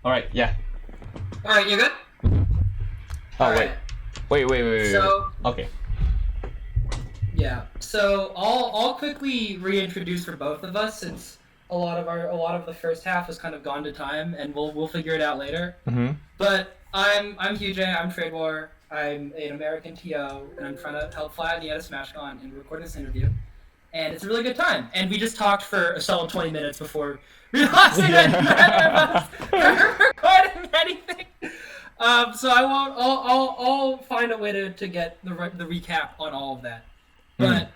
All right, yeah. All right, you good? Oh, All wait. right. Wait. So Okay. yeah, so I'll quickly reintroduce for both of us since a lot of the first half has kind of gone to time, and we'll figure it out later. Mm-hmm. But I'm Hugh. I'm Trade War. I'm an American TO, and I'm trying to help fly the out of SmashCon and record this interview. And it's a really good time. And we just talked for a solid 20 minutes before realizing that neither of us were recording anything. So I won't. I'll find a way to get the recap on all of that. But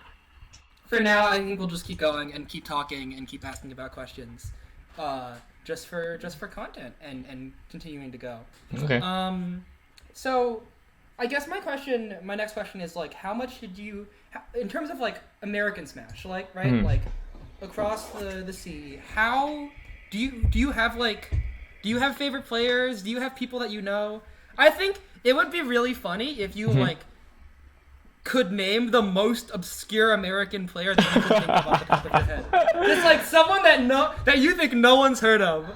for now, I think we'll just keep going and keep talking and keep asking about questions, just for content and continuing to go. Okay. So I guess my next question is like, how much did you, in terms of like American Smash, like right, like across the sea, how do you have like, do you have favorite players? Do you have people that you know? I think it would be really funny if you like could name the most obscure American player that you can think of off the top of your head. Just like someone that you think no one's heard of.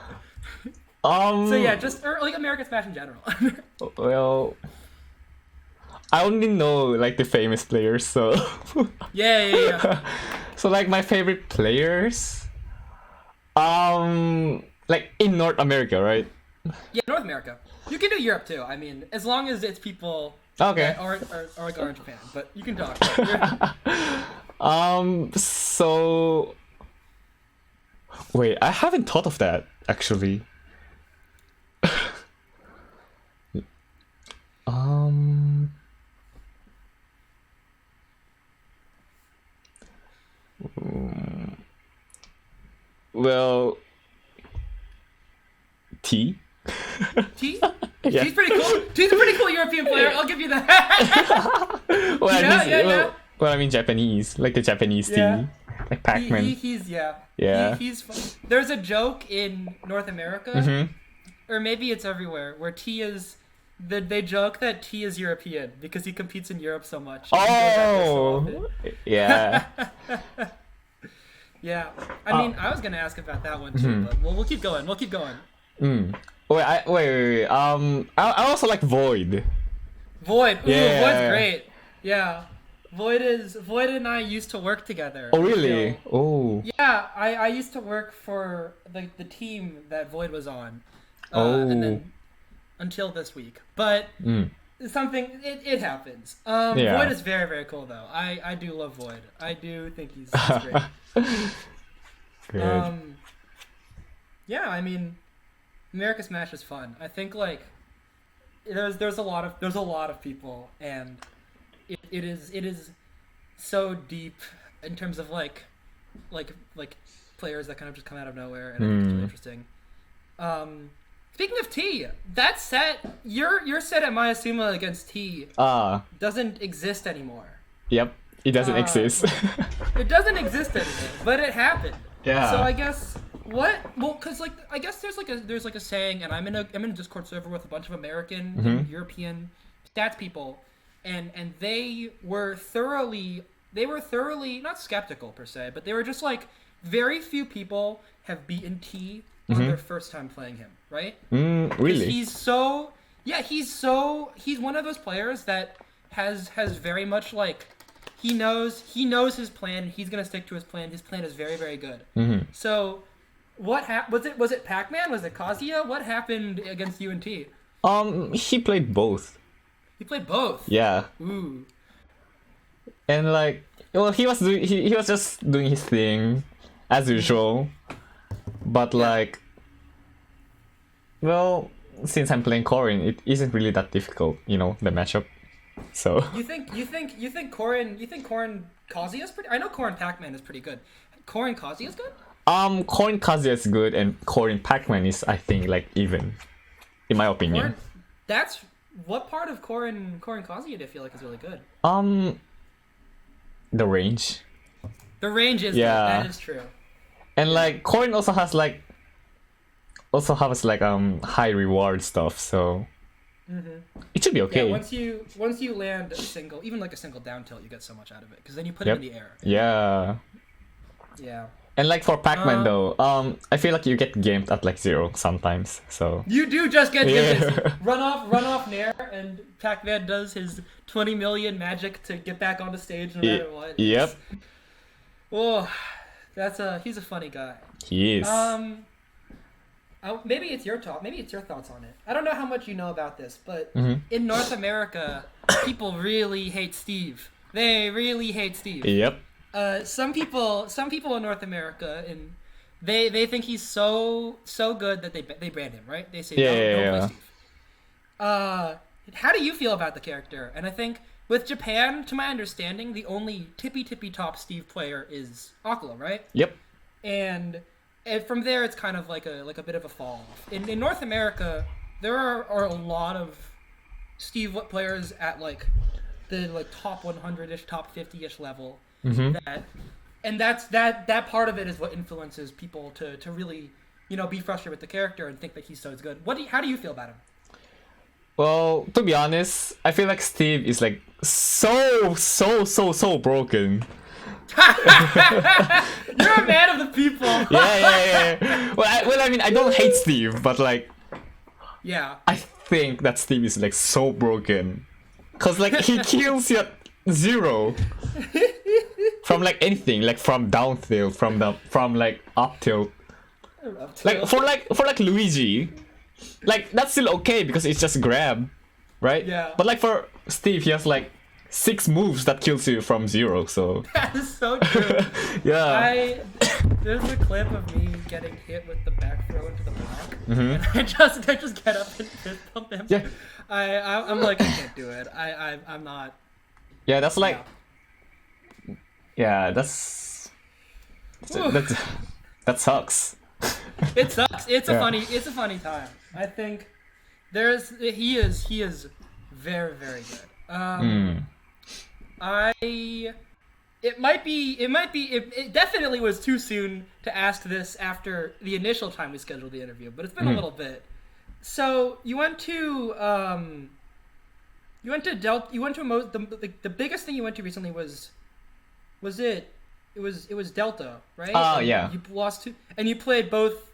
So yeah, just or like American Smash in general. Well, I only know like the famous players, so. Yeah. So like my favorite players, like in North America, right? Yeah, North America. You can do Europe too. I mean, as long as it's people Okay. that aren't in Japan, but you can talk. So wait, I haven't thought of that actually. Well, T. T? Yeah. She's pretty cool. She's a pretty cool European player. I'll give you that. Well, I mean Japanese, like the Japanese Yeah. T, like Pac-Man. He's Yeah. He's fun. There's a joke in North America, or maybe it's everywhere, where T is. They joke that T is European because he competes in Europe so much. He goes out there so often. Yeah. Yeah. I mean, I was gonna ask about that one too, but we'll keep going. We'll keep going. Wait. I also like Void. Void. Ooh, Yeah. Void's great. Yeah. Void and I used to work together. Oh really? So, Oh. yeah, I used to work for the team that Void was on. Oh. And then until this week. But something it happens. Yeah. Void is very, very cool though. I do love Void. I do think he's great. Good. Yeah, I mean, America Smash is fun. I think like there's a lot of people, and it is so deep in terms of like players that kind of just come out of nowhere, and I think it's really interesting. Speaking of T, that set your set at Mayasuma against T doesn't exist anymore. Yep. It doesn't exist. It doesn't exist anymore, but it happened. Yeah. So I guess because like I guess there's like a saying, and I'm in a Discord server with a bunch of American and European stats people, and they were thoroughly not skeptical per se, but they were just like, very few people have beaten T on their first time playing him, right? Really? He's one of those players that has very much like he knows his plan. He's gonna stick to his plan. His plan is very, very good. So, what was it Pac-Man? Was it Kazuya? What happened against you and T? He played both. He played both. Yeah. Ooh. And like, well, he was just doing his thing as usual. But like, well, since I'm playing Corrin, it isn't really that difficult, the matchup. So You think Corrin Kazuya's pretty? I know Corrin Pac-Man is pretty good. Corrin Kazuya's good? Corrin Kazuya is good, and Corrin Pac-Man is, I think, like even, in my opinion. That's what part of Corrin Kazuya do you feel like is really good? The range. The range is Yeah. good. That is true. And like Corrin also has high reward stuff, so it should be okay. Yeah, once you land a single, even like a single down tilt, you get so much out of it because then you put it in the air. Yeah. Yeah. And like for Pac-Man though, I feel like you get gamed at like 0 sometimes. So You do just get Yeah. run off Nair, and Pac-Man does his 20 million magic to get back on the stage no matter what. Yep, Oh, he's a funny guy. he is. Maybe it's your talk. Maybe it's your thoughts on it. I don't know how much you know about this, but Mhm. in North America, people really hate Steve. They really hate Steve. Yep. Some people in North America, and they think he's so good that they brand him, right? They say Yeah, don't yeah, play yeah. Steve. How do you feel about the character? And I think with Japan, to my understanding, the only tippy top Steve player is Akala, right? Yep. And from there, it's kind of like a bit of a fall off. In North America, there are a lot of Steve players at like the top 100-ish, top 50-ish level. Mm-hmm. That part of it is what influences people to really be frustrated with the character and think that he's so good. How do you feel about him? Well, to be honest, I feel like Steve is like so broken. You're a man of the people. Yeah. Well, I mean, I don't hate Steve, but like, Yeah. I think that Steve is like so broken, cause like he kills you at 0 from like anything, like from down tilt, from like up tilt. Like for Luigi, like that's still okay because it's just grab, right? Yeah. But like for Steve, he has like 6 moves that kills you from 0. So That is so true. yeah. There's a clip of me getting hit with the back throw into the block, Mhm. and I just get up and fist pump him. Yeah. I'm like, I can't do it. I'm not. Yeah, that's like Yeah. yeah, that sucks. It sucks. It's a Yeah. funny time. I think he is very good. It definitely was too soon to ask this after the initial time we scheduled the interview, but it's been a little bit. So you went to the biggest thing you went to recently was Delta, right? And yeah. You lost to, and you played both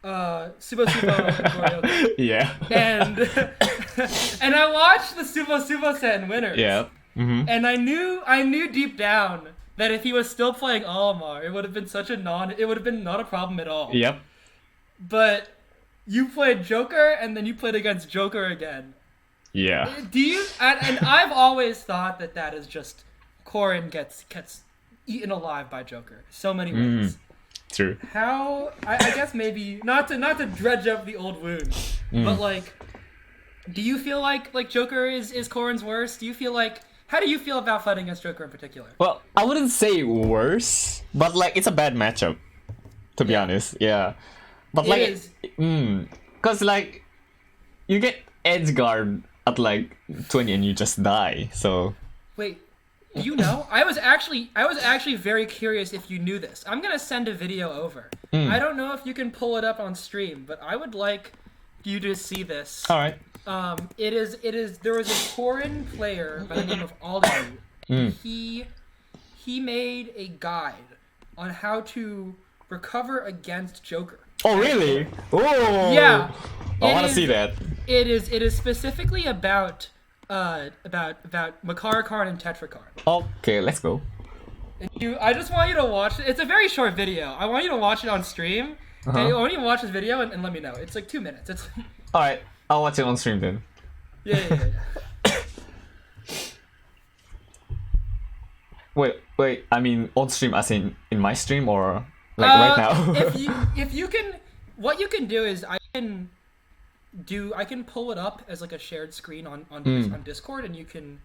Subo and Goryoki. Yeah. And and I watched the Subo Sen winners. Yeah. Mm-hmm. And I knew deep down that if he was still playing Olimar, it would have been not a problem at all. Yep. But you played Joker, and then you played against Joker again. Yeah. Do you? And I've always thought that is just Corrin gets eaten alive by Joker. So many ways. True. How? I guess maybe not to dredge up the old wounds, but like, do you feel like Joker is Corrin's worst? Do you feel like? How do you feel about fighting against Joker in particular? Well, I wouldn't say worse, but like it's a bad matchup, to be honest. Yeah. But like, It is. Cause like, you get edge guard at like 20 and you just die. So. Wait, do you know? I was actually very curious if you knew this. I'm gonna send a video over. I don't know if you can pull it up on stream, but I would like you to see this. All right. It is. There was a Corrin player by the name of Aldu. He made a guide on how to recover against Joker. Oh really? Oh. Yeah. I want to see that. It is specifically about Makara Karn and Tetra Karn. Okay, let's go. I just want you to watch it. It's a very short video. I want you to watch it on stream. And I want you to watch this video and let me know. It's like 2 minutes. It's All right, I'll watch it on stream then. yeah. Wait. I mean, on stream, as in my stream, or like right now? if you can, what you can do is I can pull it up as like a shared screen on Discord, and you can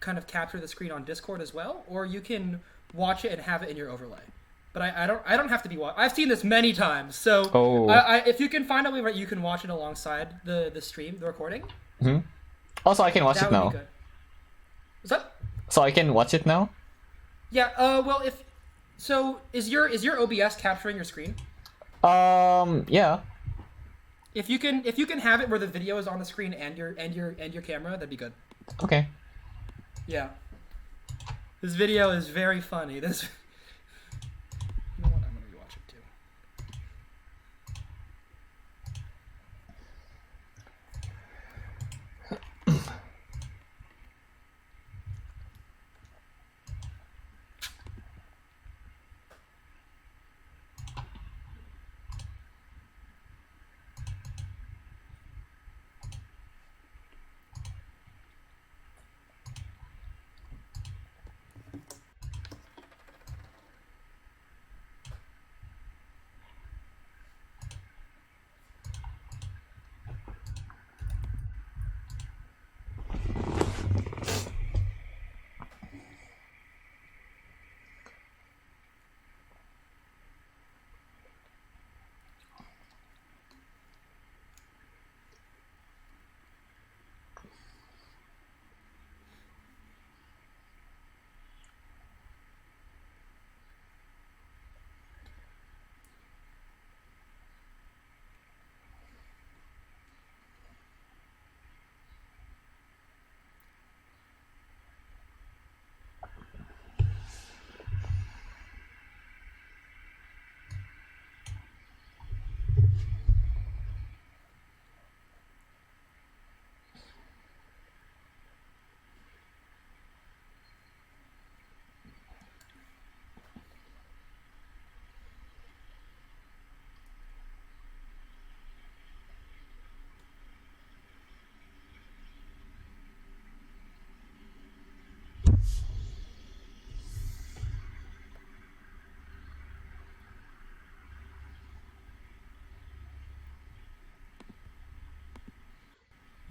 kind of capture the screen on Discord as well, or you can watch it and have it in your overlay. But I don't have to be watched. I've seen this many times, so if you can find a way where you can watch it alongside the stream, the recording. Also, I can watch That it would now. be good. What's that? So I can watch it now. Yeah. Well, is your OBS capturing your screen? Yeah. If you can have it where the video is on the screen and your camera, that'd be good. Okay. Yeah. This video is very funny. You know what? I'm gonna rewatch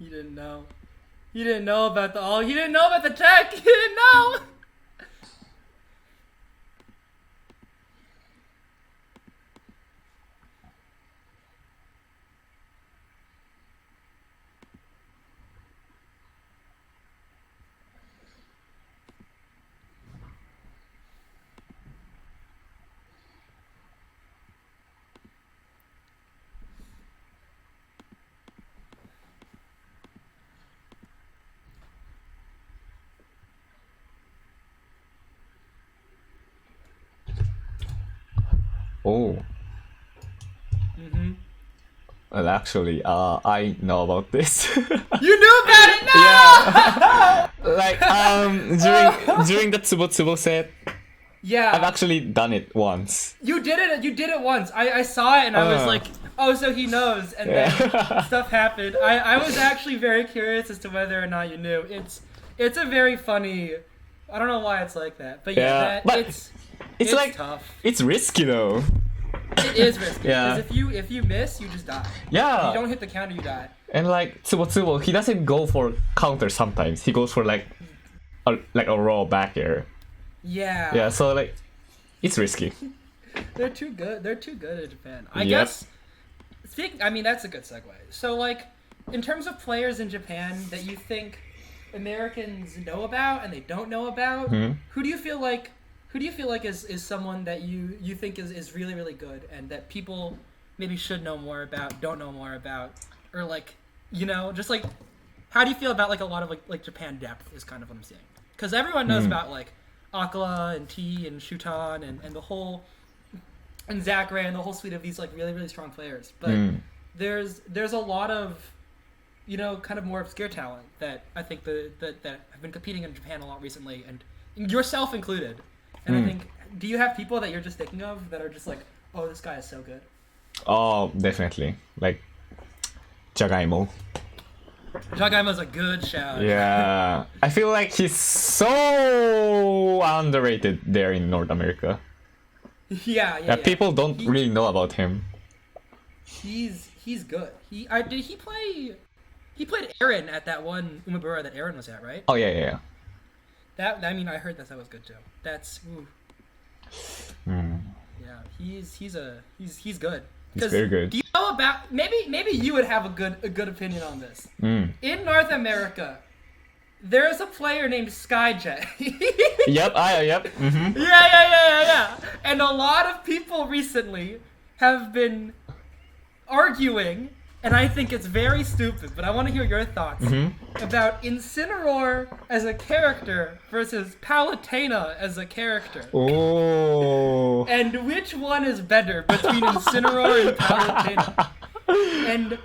He didn't know. He didn't know about he didn't know about the tech. He didn't know. Oh. Mm-hmm. Well, actually, I know about this. You knew about it? No! Yeah. Like during the Tsubo Tsubo set, Yeah. I've actually done it once. You did it. You did it once. I saw it and I was like, oh, so he knows. And then stuff happened. I was actually very curious as to whether or not you knew. It's a very funny. I don't know why it's like that, but yeah, but it's like tough. It's risky though. It is risky Yeah. because if you miss, you just die. Yeah. If you don't hit the counter, you die. And like Tsubo Tsubo, he doesn't go for counter sometimes. He goes for like a raw back air. Yeah. Yeah, so like it's risky. They're too good. They're too good at Japan. I Yep. guess. I mean, that's a good segue. So, like, in terms of players in Japan that you think Americans know about and they don't know about, who do you feel like is someone that you think is really, really good and that people maybe should know more about, don't know more about, or like, you know, just like, how do you feel about like a lot of like Japan depth is kind of what I'm seeing? Because everyone knows about like Akala and T and Shuton and the whole and Zachary and the whole suite of these like really, really strong players, but there's a lot of, you know, kind of more obscure talent that I think that have been competing in Japan a lot recently, and yourself included. And I think, do you have people that you're just thinking of that are just like, oh, this guy is so good? Oh, definitely. Like Jagaimo. Jagaima's a good shout. Yeah. I feel like he's so underrated there in North America. Yeah. People don't really know about him. He's good. He played Aaron at that one Umebura that Aaron was at, right? Oh yeah. I mean, I heard that was good too. That's yeah. He's good. He's very good. Do you know about maybe you would have a good opinion on this? In North America, there is a player named Skyjet. Yep. Mm-hmm. Yeah. And a lot of people recently have been arguing, and I think it's very stupid, but I want to hear your thoughts about Incineroar as a character versus Palutena as a character. Oh. And which one is better between Incineroar and Palutena? And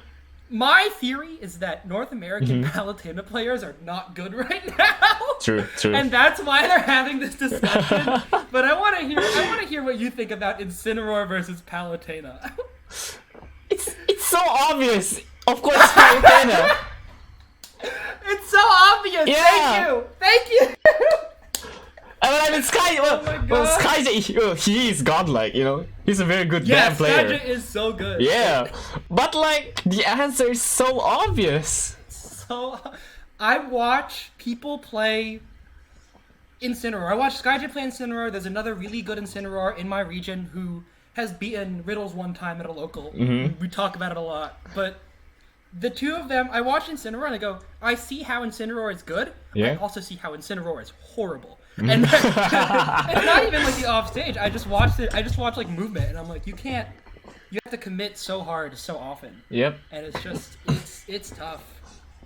my theory is that North American Palutena players are not good right now. True. And that's why they're having this discussion. But I want to hear what you think about Incineroar versus Palutena. It's so obvious. Of course, Palutena. It's so obvious. Yeah. Thank you. I mean, Sky. Well, Sky, he is godlike. You know, he's a very good damn player. Skyjet is so good. Yeah, but like the answer is so obvious. So, I watch people play Incineroar. I watch Skyjet play Incineroar. There's another really good Incineroar in my region who has beaten Riddles one time at a local. We talk about it a lot. But the two of them, I watch Incineroar and I go, I see how Incineroar is good. Yeah. I also see how Incineroar is horrible. And it's not even like the off stage. I just watched it. I just watch like movement, and I'm like, you have to commit so hard so often. Yep. And it's just, it's tough.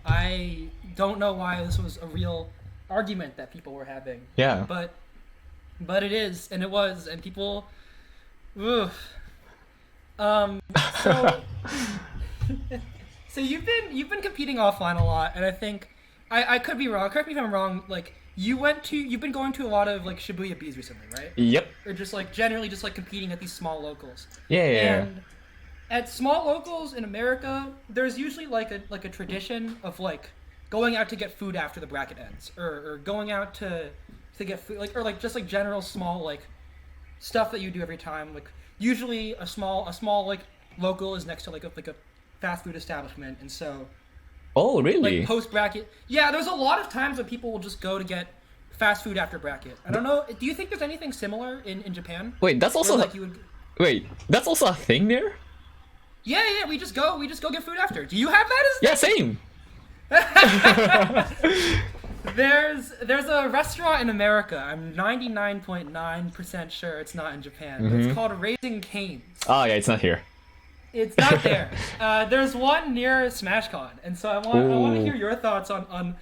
I don't know why this was a real argument that people were having. Yeah. But it is, and it was, and people. Oof. So you've been competing offline a lot, and I think I could be wrong. Correct me if I'm wrong. Like you've been going to a lot of like Shibuya Bees recently, right? Yep. Or just like generally just like competing at these small locals. Yeah. And at small locals in America, there's usually like a tradition of like going out to get food after the bracket ends, or going out to get food, like, or like just like general small like stuff that you do every time. Like usually a small like local is next to like a fast food establishment, and so Oh, really? Like post bracket. Yeah, there's a lot of times when people will just go to get fast food after bracket. I don't know. Do you think there's anything similar in Japan? Wait, that's also Where, like you would. wait, that's also a thing there? Yeah, yeah. We just go get food after. Do you have that? Yeah, same. There's a restaurant in America. I'm 99.9% sure it's not in Japan. But it's called Raising Cane's. Oh yeah, it's not here. It's not there. There's one near SmashCon, and so I want to hear your thoughts on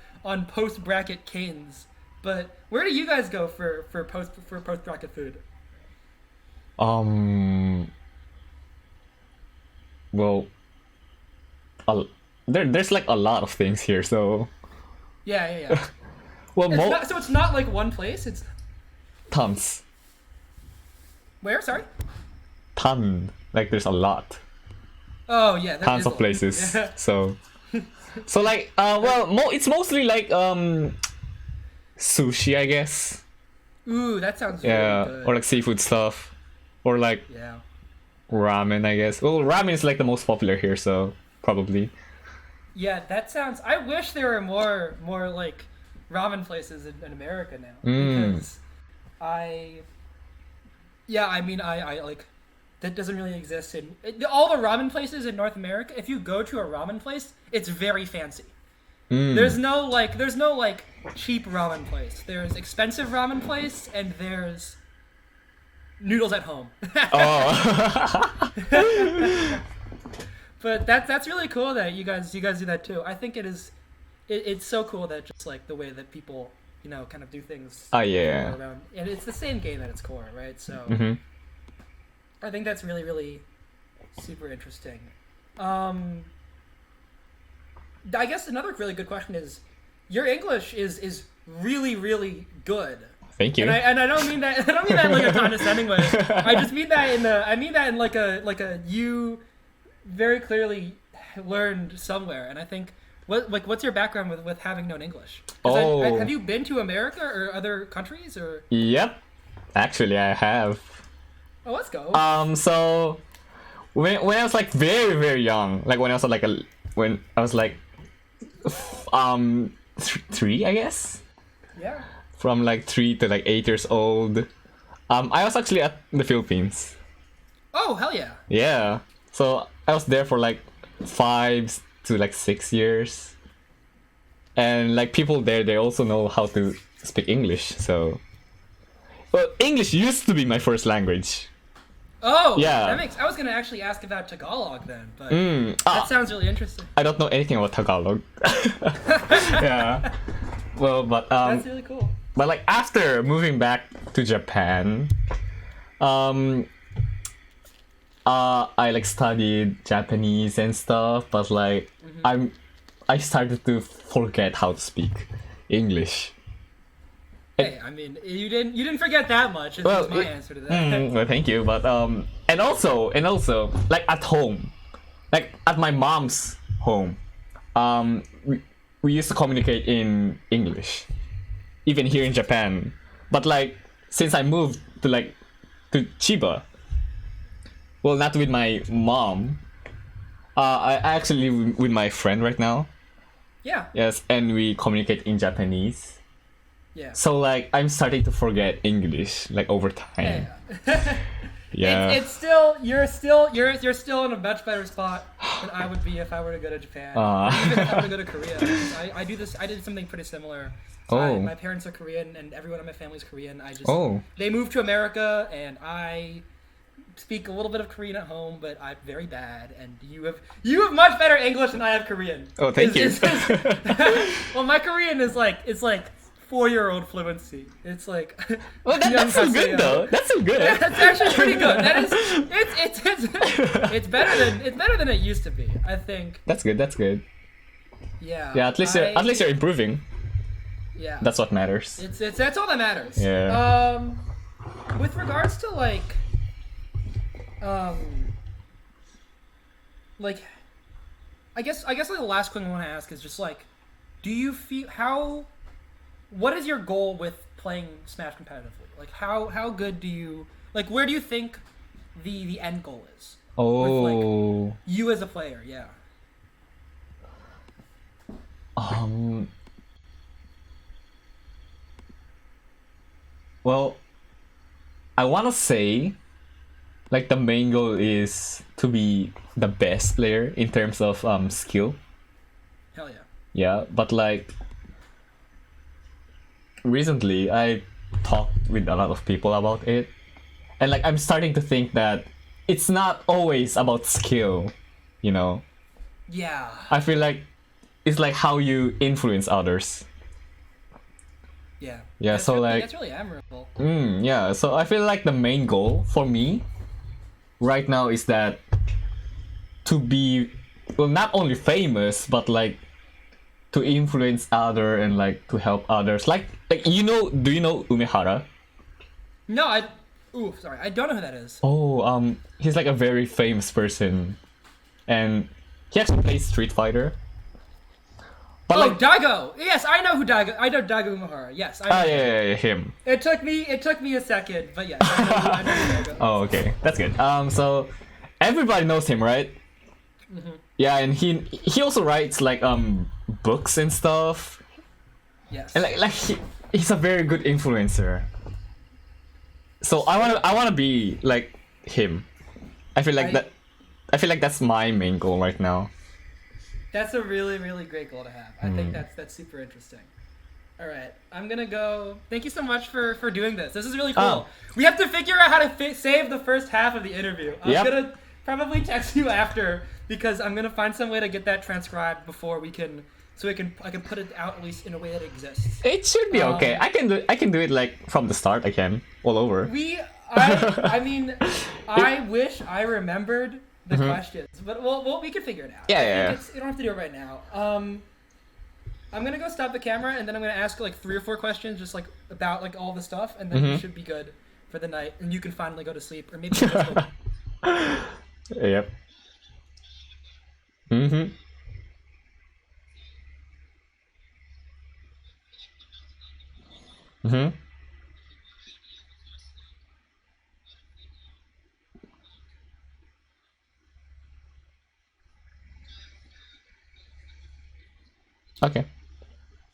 post bracket Canes. But where do you guys go for post bracket food? Well, there's like a lot of things here, so. Yeah. Well, So it's not like one place. It's tons. where? Sorry. Ton. Like there's a lot. Oh yeah. There Tons is of one. places. Yeah. So like it's mostly like sushi, I guess. Ooh, that sounds Yeah, really good. or like seafood stuff, or like Yeah. ramen, I guess. Well, ramen is like the most popular here, so probably. Yeah, that sounds. I wish there were more like ramen places in America now because I mean I like that doesn't really exist in all the ramen places in North America. If you go to a ramen place, it's very fancy. There's no like cheap ramen place. There's expensive ramen place and there's noodles at home. Oh. But that's really cool that you guys do that too. I think it's so cool that just like the way that people kind of do things. Oh yeah. Around, and it's the same game at its core, right? So I think that's really really super interesting. I guess another really good question is, your English is really really good. Thank you. And I don't mean that in like a condescending way. I just mean that in like a you very clearly learned somewhere. And I think what's your background with having known English? Have you been to America or other countries or? Yep. Actually, I have. Oh, let's go. So when I was like very very young, like when I was like 3, I guess. Yeah. From like 3 to like 8 years old. I was actually at the Philippines. Oh, hell yeah. Yeah. So I was there for like 5 to like 6 years. And like people there, they also know how to speak English. So, well, English used to be my first language. Oh, yeah. I was gonna actually ask about Tagalog then, but Mm. that sounds really interesting. I don't know anything about Tagalog. Yeah. Well, but That's really cool. But like after moving back to Japan, I like studied Japanese and stuff, but like I started to forget how to speak English. Hey, I mean, you didn't forget that much. Is my answer to that. Well, thank you, but and also like at home, like at my mom's home, we used to communicate in English, even here in Japan. But like since I moved to Chiba, well, not with my mom. I actually live with my friend right now. Yeah. Yes, and we communicate in Japanese. Yeah. So like I'm starting to forget English like over time. Yeah. Yeah. It's still you're still in a much better spot than I would be if I were to go to Japan. Or even if I were to go to Korea. I did something pretty similar. So my parents are Korean and everyone in my family is Korean. They moved to America and I speak a little bit of Korean at home, but I'm very bad. And you have much better English than I have Korean. Oh, thank you. Well, my Korean is like 4-year-old fluency. It's like Well, that's so good though. That's so good. That's actually pretty good. That is, it's better than it used to be. I think. That's good. That's good. Yeah. Yeah, at least you're improving. Yeah. That's what matters. That's all that matters. Yeah. With regards to like I guess like the last question I want to ask is just like, do you feel what is your goal with playing Smash competitively? Like how good do you where do you think the end goal is? Oh. With, like, you as a player, yeah. Um. Well, I wanna say, like the main goal is to be the best player in terms of skill. Hell yeah. Yeah, but like recently I talked with a lot of people about it, and like I'm starting to think that it's not always about skill, you know. Yeah. I feel like it's like how you influence others. Yeah. Yeah, That's so really, like that's really admirable. yeah, so I feel like the main goal for me right now is that to be, well, not only famous but like to influence other and like to help others. Like do you know Umehara? No, ooh, sorry, I don't know who that is. Oh, he's like a very famous person, and he actually plays Street Fighter. But Oh, like, Daigo. Yes, I know who Daigo. I know Daigo Umehara. Yes, I know. yeah, him. It took me a second, but yes, I know who Daigo. Oh, okay, that's good. So everybody knows him, right? Yeah, and he also writes like books and stuff, Yes. and like he's a very good influencer. So I wanna be like him. I feel like that. I feel like that's my main goal right now. That's a really, really great goal to have. I think that's super interesting. All right, I'm gonna go. Thank you so much for doing this. This is really cool. Oh. We have to figure out how to save the first half of the interview. I'm Yep. gonna probably text you after because I'm gonna find some way to get that transcribed before we can, so I can put it out at least in a way that exists. It should be okay. I can do it like from the start. I can all over. I mean, I wish I remembered the questions, but well, we can figure it out. Yeah. You don't have to do it right now. I'm gonna go stop the camera, and then I'm gonna ask like 3 or 4 questions, just like about like all the stuff, and then we should be good for the night, and you can finally go to sleep, or maybe you just go. Yep. Mhm. Mhm. Okay.